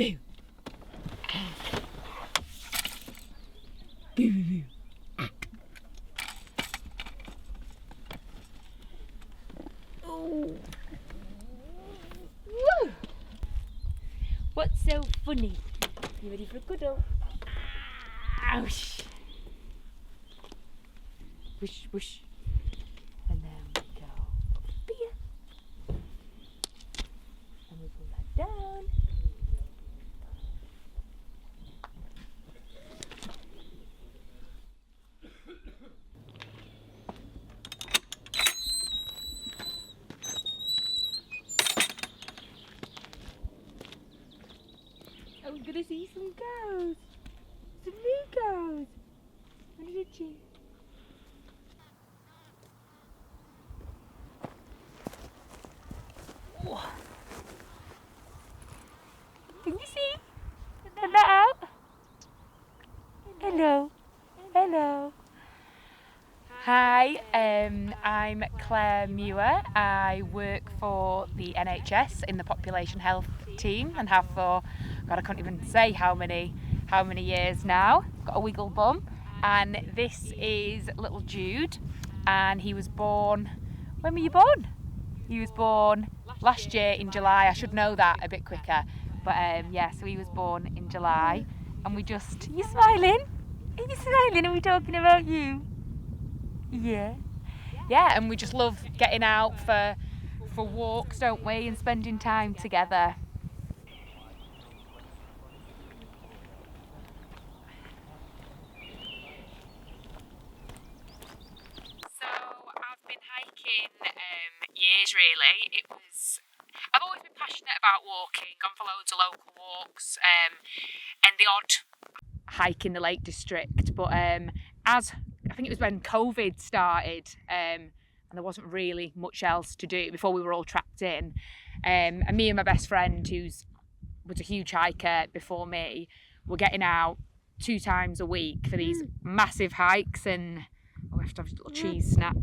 Boo. Boo, boo, boo. Oh. Woo. What's so funny? You ready for a cuddle? Ouch. Whoosh, whoosh. And then we go up here. And we pull that down. I'm gonna see some cows. Some new cows. What did you? Can you see? Turn that out. Hello. Hello. Hi, I'm Claire Muir. I work for the NHS in the population health team and have for, God, I can't even say how many years now. Got a wiggle bum. And this is little Jude, and he was born, when were you born? He was born last year in July. I should know that a bit quicker. But yeah, so he was born in July, and we just, are you smiling? Are you smiling? Are we talking about you? Yeah. Yeah, and we just love getting out for walks, don't we, and spending time together. So I've been hiking years really. I've always been passionate about walking, gone for loads of local walks, and the odd hike in the Lake District. But as I think it was when COVID started, and there wasn't really much else to do before we were all trapped in, and me and my best friend, was a huge hiker before me, were getting out 2 times a week for these massive hikes, and we have to have a little cheese snack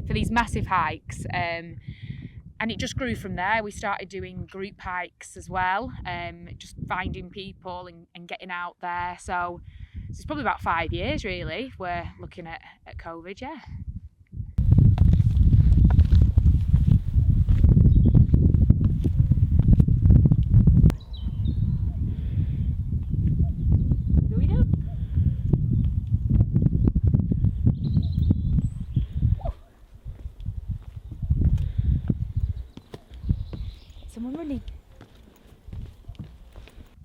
for these massive hikes. And it just grew from there. We started doing group hikes as well, just finding people and getting out there. So it's probably about 5 years really we're looking at COVID, yeah. Do we do? Someone running.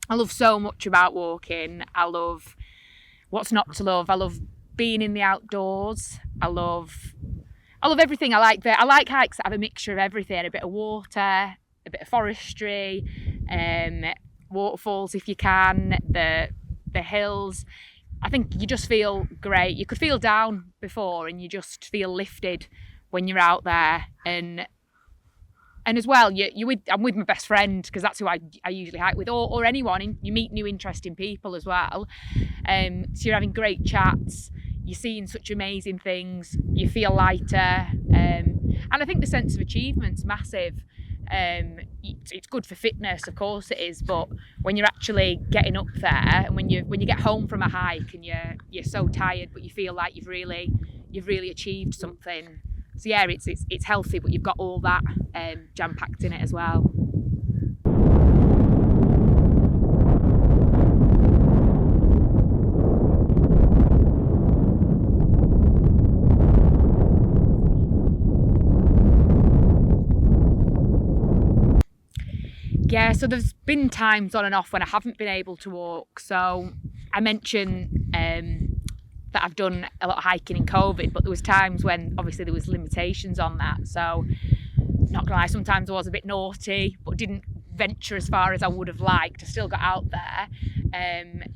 I love so much about walking. I love what's not to love. I love being in the outdoors. I love everything. I like hikes that have a mixture of everything, a bit of water, a bit of forestry, waterfalls if you can, the hills. I think you just feel great. You could feel down before and you just feel lifted when you're out there. And as well, I'm with my best friend, because that's who I usually hike with, or anyone, and you meet new interesting people as well. So you're having great chats, you're seeing such amazing things, you feel lighter, and I think the sense of achievement's massive. It's good for fitness, of course it is, but when you're actually getting up there, and when you get home from a hike and you're so tired, but you feel like you've really achieved something. So yeah, it's healthy, but you've got all that jam-packed in it as well. Yeah, so there's been times on and off when I haven't been able to walk. So I mentioned that I've done a lot of hiking in COVID, but there was times when obviously there was limitations on that. So not gonna lie, sometimes I was a bit naughty, but didn't venture as far as I would have liked. I still got out there, and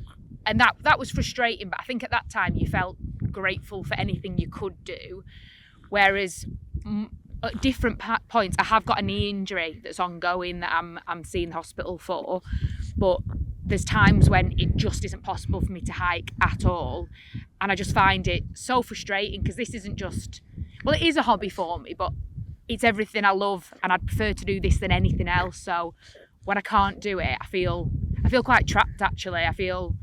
that was frustrating. But I think at that time you felt grateful for anything you could do. Whereas at different points, I have got a knee injury that's ongoing that I'm seeing the hospital for, but there's times when it just isn't possible for me to hike at all, and I just find it so frustrating, because this isn't just, well, it is a hobby for me, but it's everything I love, and I'd prefer to do this than anything else. So when I can't do it, I feel feel quite trapped actually. I feel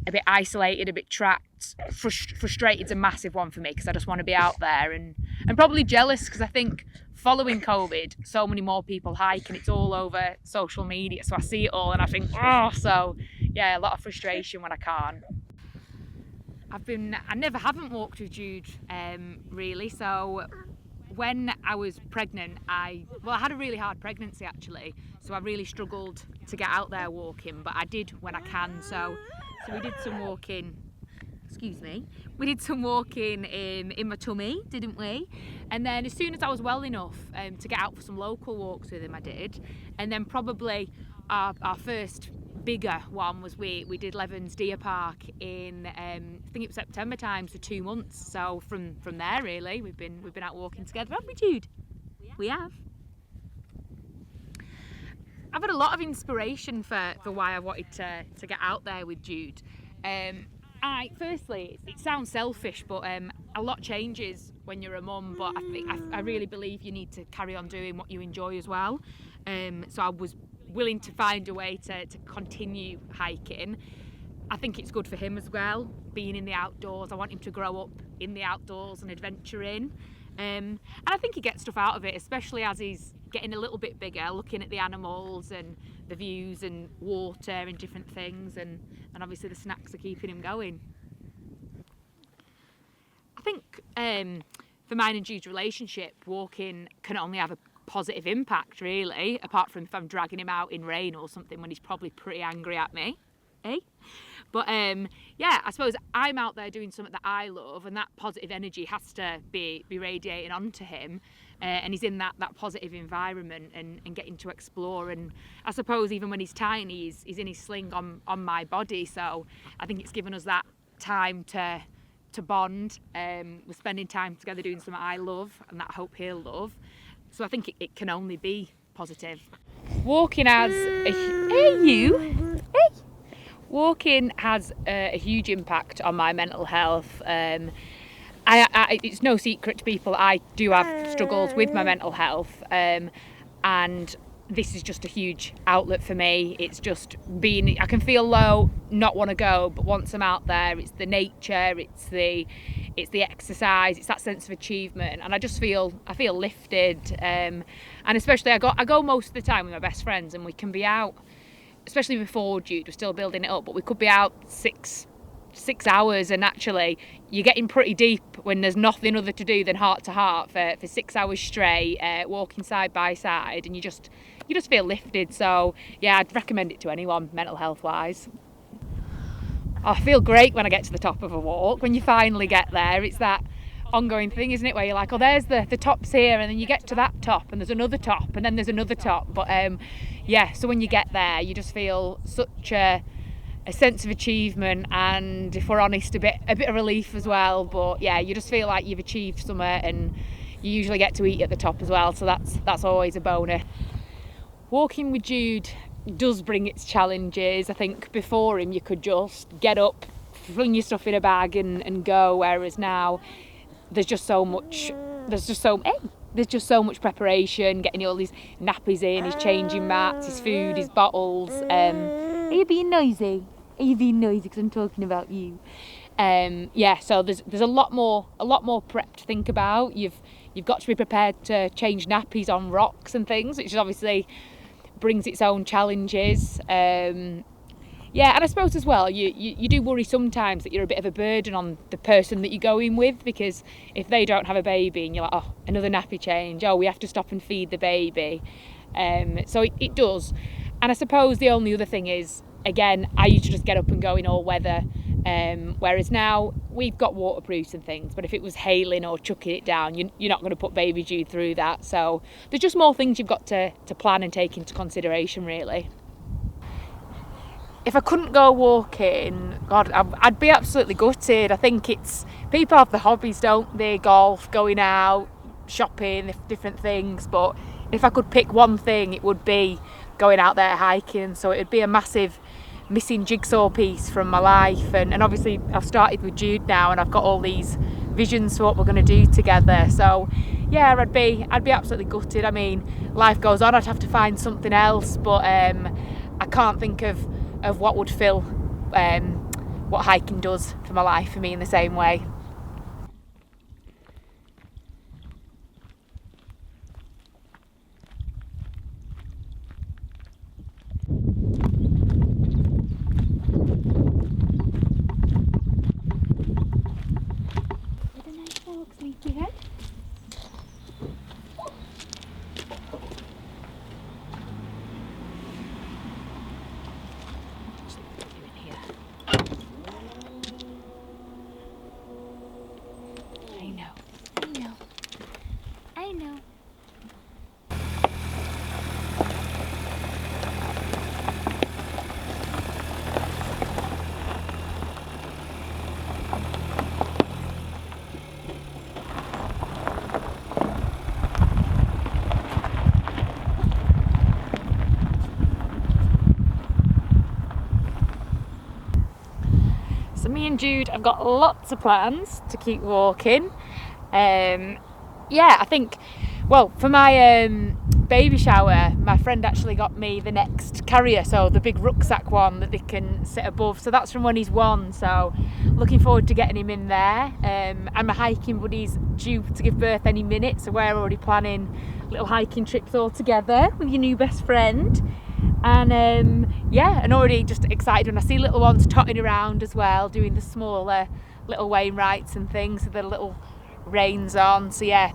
a bit isolated, a bit trapped. Frustrated's a massive one for me because I just want to be out there, and probably jealous because I think following COVID, so many more people hike and it's all over social media, so I see it all and I think, oh, so yeah, a lot of frustration when I can't. I never haven't walked with Jude really, so when I was pregnant, I had a really hard pregnancy actually, so I really struggled to get out there walking, but I did when I can, so we did some walking, we did some walking in my tummy, didn't we? And then as soon as I was well enough to get out for some local walks with him, I did. And then probably our first bigger one was we did Levens Deer Park in I think it was September time, so 2 months. So from there really we've been out walking together, haven't we, Jude? We have. I've had a lot of inspiration for why I wanted to get out there with Jude. Firstly, it sounds selfish, but a lot changes when you're a mum, but I really believe you need to carry on doing what you enjoy as well. So I was willing to find a way to continue hiking. I think it's good for him as well, being in the outdoors. I want him to grow up in the outdoors and adventuring. And I think he gets stuff out of it, especially as he's getting a little bit bigger, looking at the animals and the views and water and different things, and obviously the snacks are keeping him going. I think for mine and Jude's relationship, walking can only have a positive impact really, apart from if I'm dragging him out in rain or something when he's probably pretty angry at me, eh? But yeah, I suppose I'm out there doing something that I love, and that positive energy has to be radiating onto him, and he's in that positive environment and getting to explore. And I suppose even when he's tiny, he's in his sling on my body, so I think it's given us that time to bond. We're spending time together doing something I love and that I hope he'll love, so I think it can only be positive. Walking has Walking has a huge impact on my mental health. It's no secret to people I do have struggles with my mental health, and this is just a huge outlet for me. It's just I can feel low, not want to go, but once I'm out there, it's the nature, it's the exercise, it's that sense of achievement, and I feel lifted. And especially I go most of the time with my best friends, and we can be out, especially before Jude, we're still building it up, but we could be out six hours, and actually you're getting pretty deep when there's nothing other to do than heart to heart for 6 hours straight, walking side by side, and you just feel lifted. So yeah, I'd recommend it to anyone, mental health wise. I feel great when I get to the top of a walk. When you finally get there, it's that ongoing thing, isn't it, where you're like, oh, there's the top's here, and then you get to that top and there's another top and then there's another top. But yeah, so when you get there, you just feel such a sense of achievement, and if we're honest, a bit of relief as well. But yeah, you just feel like you've achieved something, and you usually get to eat at the top as well, so that's always a bonus. Walking with Jude does bring its challenges. I think before him you could just get up, fling your stuff in a bag and go, whereas now there's just so much preparation, getting all these nappies in, his changing mats, his food, his bottles. Are you being noisy? Are you being noisy because I'm talking about you? Yeah, so there's a lot more prep to think about. You've got to be prepared to change nappies on rocks and things, which is obviously brings its own challenges. Yeah, and I suppose as well, you do worry sometimes that you're a bit of a burden on the person that you're going with, because if they don't have a baby and you're like, oh, another nappy change, oh, we have to stop and feed the baby. So it does. And I suppose the only other thing is, again, I used to just get up and go in all weather, whereas now we've got waterproofs and things, but if it was hailing or chucking it down, you're not going to put baby Jude through that. So there's just more things you've got to plan and take into consideration, really. If I couldn't go walking, God, I'd be absolutely gutted. I think people have the hobbies, don't they? Golf, going out, shopping, different things. But if I could pick one thing, it would be going out there hiking. So it'd be a massive missing jigsaw piece from my life. And obviously I've started with Jude now, and I've got all these visions for what we're going to do together. So yeah, I'd be absolutely gutted. I mean, life goes on. I'd have to find something else, but I can't think of what would fill what hiking does for my life for me in the same way. What a nice walk, Sneakyhead. I know. So me and Jude have got lots of plans to keep walking. Yeah, I think, well, for my baby shower, my friend actually got me the next carrier, so the big rucksack one that they can sit above. So that's from when he's 1, so looking forward to getting him in there. And my hiking buddy's due to give birth any minute, so we're already planning little hiking trips all together with your new best friend. And yeah, and already just excited when I see little ones trotting around as well, doing the smaller little Wainwrights and things with the little reins on. So yeah,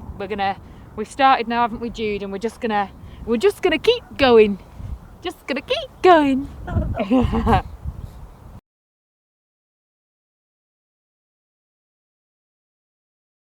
we've started now, haven't we, Jude? And we're just gonna keep going. Just gonna keep going.